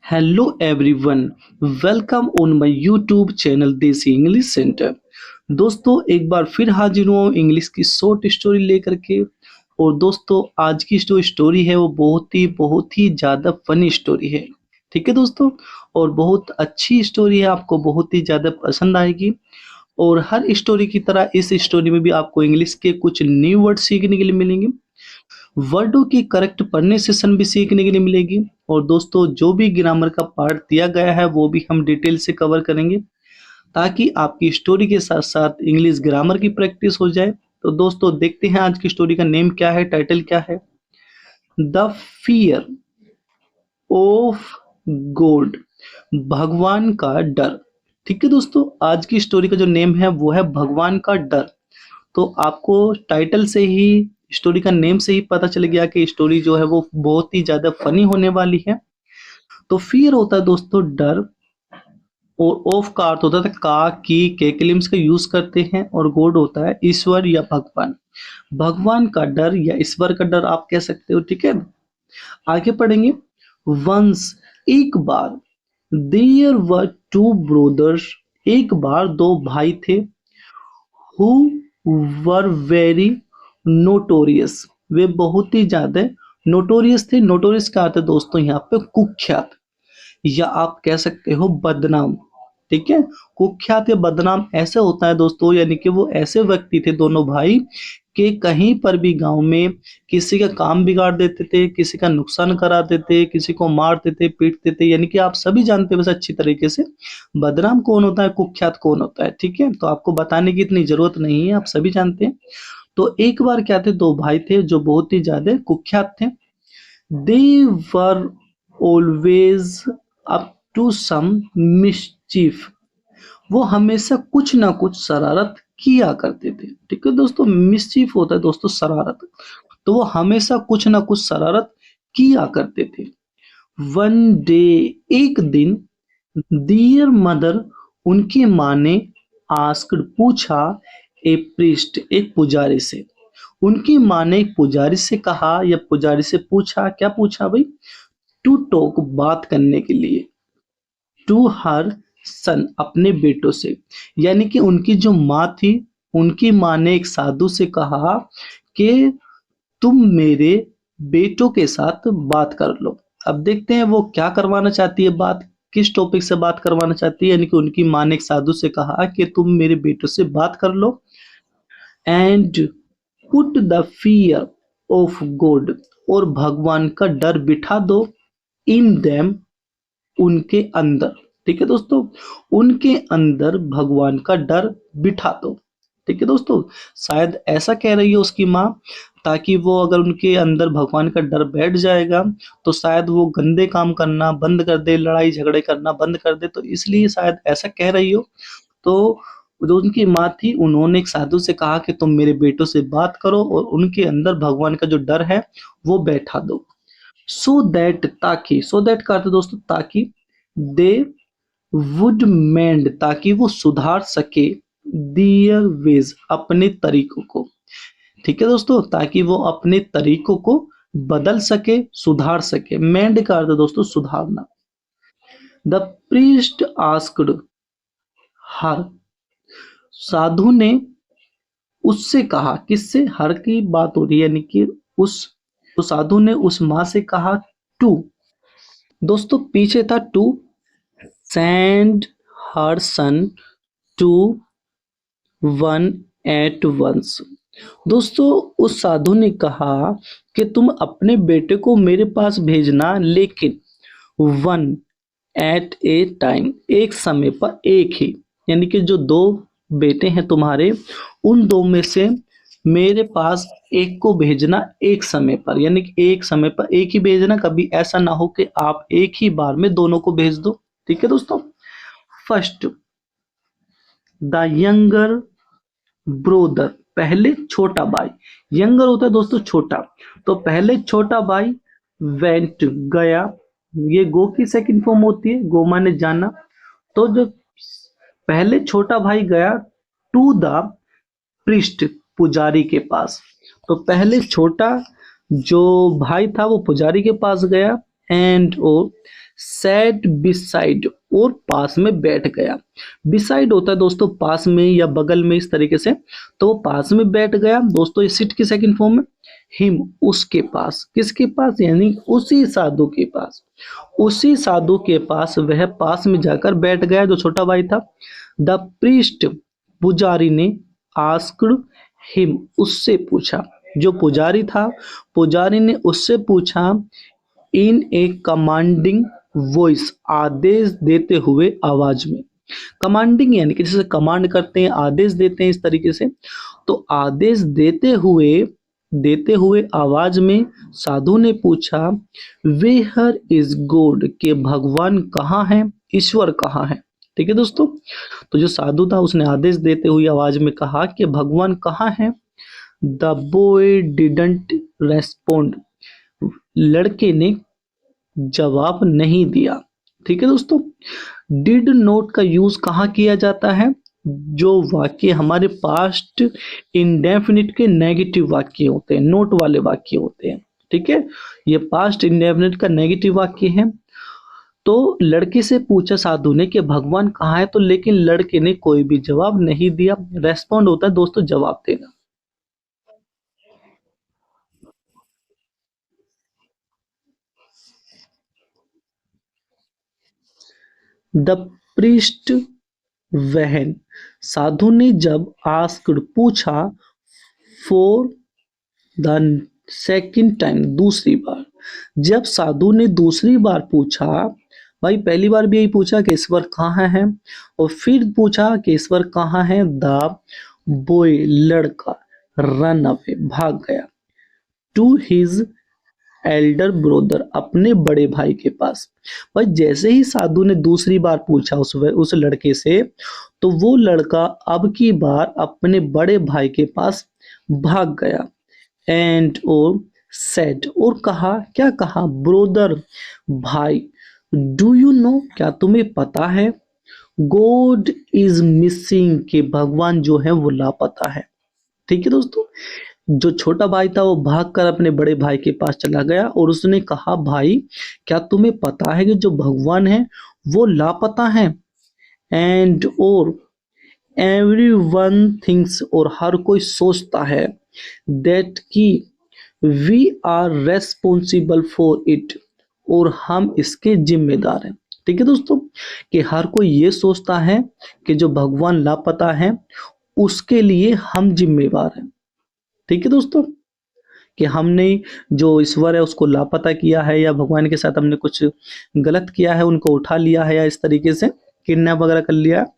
Hello everyone, welcome on my YouTube channel देसी English centre. दोस्तों एक बार फिर हाजिर हुआ हूँ इंग्लिश की शॉर्ट स्टोरी लेकर के। और दोस्तों आज की जो स्टोरी है वो बहुत ही ज़्यादा फनी स्टोरी है। ठीक है दोस्तों, और बहुत अच्छी स्टोरी है, आपको बहुत ही ज़्यादा पसंद आएगी। और हर स्टोरी की तरह इस स्टोरी में भी आपको इंग्लिश के कुछ न्यू वर्ड सीखने के लिए मिलेंगे। वर्डों की करेक्ट प्रोनाउंसिएशन भी सीखने के लिए मिलेगी। और दोस्तों जो भी ग्रामर का पार्ट दिया गया है वो भी हम डिटेल से कवर करेंगे, ताकि आपकी स्टोरी के साथ साथ इंग्लिश ग्रामर की प्रैक्टिस हो जाए। तो दोस्तों देखते हैं आज की स्टोरी का नेम क्या है, टाइटल क्या है। द फियर ऑफ गॉड, भगवान का डर। ठीक है दोस्तों, आज की स्टोरी का जो नेम है वो है भगवान का डर। तो आपको टाइटल से ही, स्टोरी का नेम से ही पता चल गया कि स्टोरी जो है वो बहुत ही ज्यादा फनी होने वाली है। तो फियर होता है दोस्तों डर, और ऑफ का अर्थ होता है का की के क्लिम्स का यूज करते हैं, और गॉड होता है ईश्वर या भगवान। भगवान का डर या ईश्वर का डर आप कह सकते हो। ठीक है, आगे पढ़ेंगे। वंस, एक बार। देयर वर टू ब्रोदर्स, एक बार दो भाई थे। हु वर वेरी नोटोरियस, वे बहुत ही ज्यादा नोटोरियस थे। नोटोरियस का अर्थ है दोस्तों यहाँ पे कुख्यात, या आप कह सकते हो बदनाम। ठीक है, कुख्यात या बदनाम ऐसे होता है दोस्तों, यानी कि वो ऐसे व्यक्ति थे दोनों भाई कि कहीं पर भी गांव में किसी का काम बिगाड़ देते थे, किसी का नुकसान करा देते, किसी को मारते थे, पीटते थे। यानी कि आप सभी जानते हैं वैसे अच्छी तरीके से बदनाम कौन होता है, कुख्यात कौन होता है। ठीक है, तो आपको बताने की इतनी जरूरत नहीं है, आप सभी जानते हैं। तो एक बार क्या थे, दो भाई थे जो बहुत ही ज्यादा कुख्यात थे। They were always up to some mischief, वो हमेशा कुछ ना कुछ शरारत किया करते थे। ठीक है दोस्तों, मिसचीफ होता है दोस्तों शरारत, तो वो हमेशा कुछ ना कुछ शरारत किया करते थे। वन डे, एक दिन। डियर मदर, उनकी माँ ने आस्क्ड, पूछा। ए प्रीस्ट, एक पुजारी से। उनकी माँ ने एक पुजारी से कहा या पुजारी से पूछा, क्या पूछा भाई, टू टॉक, बात करने के लिए। टू हर सन, अपने बेटों से। यानी कि उनकी जो माँ थी, उनकी माँ ने एक साधु से कहा कि तुम मेरे बेटों के साथ बात कर लो। अब देखते हैं वो क्या करवाना चाहती है, बात किस टॉपिक से बात करवाना चाहती है। यानी कि उनकी माँ ने एक साधु से कहा कि तुम मेरे बेटों से बात कर लो। And put the fear of God, और भगवान का डर बिठा दो। इन देम, उनके अंदर। ठीक है दोस्तों, उनके अंदर भगवान का डर बिठा दो। ठीक है दोस्तों, शायद ऐसा कह रही है उसकी माँ, ताकि वो अगर उनके अंदर भगवान का डर बैठ जाएगा तो शायद वो गंदे काम करना बंद कर दे, लड़ाई झगड़े करना बंद कर दे, तो इसलिए शायद ऐसा कह रही हो। तो जो उनकी माँ थी उन्होंने एक साधु से कहा कि तुम मेरे बेटों से बात करो और उनके अंदर भगवान का जो डर है वो बैठा दो। सो दैट, ताकि, सो दैट का अर्थ दोस्तों ताकि। दे वुड मेंड, ताकि वो सुधार सके। दियर वेज, अपने तरीकों को। ठीक है दोस्तों, ताकि वो अपने तरीकों को बदल सके, सुधार सके। मेंड का अर्थ दोस्तों सुधारना। द प्रीस्ट आस्क्ड हर, साधु ने उससे कहा, किससे, हर की बात हो रही है, यानी कि उस, तो साधु ने उस माँ से कहा। टू, दोस्तों पीछे था to send her son to one at once. दोस्तों उस साधु ने कहा कि तुम अपने बेटे को मेरे पास भेजना, लेकिन वन एट ए टाइम, एक समय पर, एक ही। यानी कि जो दो बेटे हैं तुम्हारे, उन दो में से मेरे पास एक को भेजना एक समय पर। यानी कि एक समय पर एक ही भेजना, कभी ऐसा ना हो कि आप एक ही बार में दोनों को भेज दो। ठीक है दोस्तों। फर्स्ट, द यंगर ब्रोदर, पहले छोटा भाई। यंगर होता है दोस्तों छोटा, तो पहले छोटा भाई वेंट, गया। ये गो की सेकंड फॉर्म होती है, गो माने जाना। तो जो पहले छोटा भाई गया टू द प्रिस्ट, पुजारी के पास। तो पहले छोटा जो भाई था वो पुजारी के पास गया। एंड और सैट बिसाइड और पास में बैठ गया। बिसाइड होता है दोस्तों पास में या बगल में, इस तरीके से, तो वो पास में बैठ गया दोस्तों। इस सिट की सेकंड फॉर्म में हिम, उसके पास, किसके पास, यानी उसी साधु के पास, उसी साधु के पास वह पास में जाकर बैठ गया जो छोटा भाई था। द प्रीस्ट, पुजारी ने, आस्क्ड हिम, उससे पूछा, जो पुजारी था पुजारी ने उससे पूछा, इन ए कमांडिंग वॉइस, आदेश देते हुए आवाज में। कमांडिंग यानी कि जैसे कमांड करते हैं, आदेश देते हैं इस तरीके से, तो आदेश देते हुए आवाज में साधु ने पूछा, वेयर इज गॉड, के भगवान कहाँ है, ईश्वर कहाँ है। ठीक है दोस्तों, तो जो साधु था उसने आदेश देते हुए आवाज में कहा कि भगवान कहाँ है। द बॉय डिडंट रेस्पोंड, लड़के ने जवाब नहीं दिया। ठीक है दोस्तों, डिड नोट का यूज कहाँ किया जाता है, जो वाक्य हमारे पास्ट इंडेफिनिट के नेगेटिव वाक्य होते हैं, नोट वाले वाक्य होते हैं। ठीक है, ये पास्ट इंडेफिनिट का नेगेटिव वाक्य है। तो लड़के से पूछा साधु ने कि भगवान कहाँ है, तो लेकिन लड़के ने कोई भी जवाब नहीं दिया। रेस्पॉन्ड होता है दोस्तों जवाब देना। द प्रीस्ट, वहन, साधु ने जब आस्क्ड, पूछा, फॉर द सेकंड टाइम, दूसरी बार, जब साधु ने दूसरी बार पूछा, भाई पहली बार भी यही पूछा कि ईश्वर कहाँ है, और फिर पूछा कि ईश्वर कहाँ है। द बॉय, लड़का, रन अवे, भाग गया, टू हिज एल्डर ब्रदर, अपने बड़े भाई के पास। भाई जैसे ही साधु ने दूसरी बार पूछा उस लड़के से, तो वो लड़का अब की बार अपने बड़े भाई के पास भाग गया। एंड और सेड, और कहा, क्या कहा, ब्रोदर, भाई, डू यू नो, क्या तुम्हें पता है, गॉड इज मिसिंग, के भगवान जो है वो लापता है। ठीक है दोस्तों, जो छोटा भाई था वो भागकर अपने बड़े भाई के पास चला गया और उसने कहा, भाई क्या तुम्हें पता है कि जो भगवान है वो लापता है। एंड और एवरी वन थिंक्स, और हर कोई सोचता है, दैट कि we are responsible for it, और हम इसके जिम्मेदार हैं। ठीक है दोस्तों, कि हर कोई ये सोचता है कि जो भगवान लापता है उसके लिए हम जिम्मेवार हैं। ठीक है दोस्तों, कि हमने जो ईश्वर है उसको लापता किया है, या भगवान के साथ हमने कुछ गलत किया है, उनको उठा लिया है, या इस तरीके से किडनैप वगैरह कर लिया। तो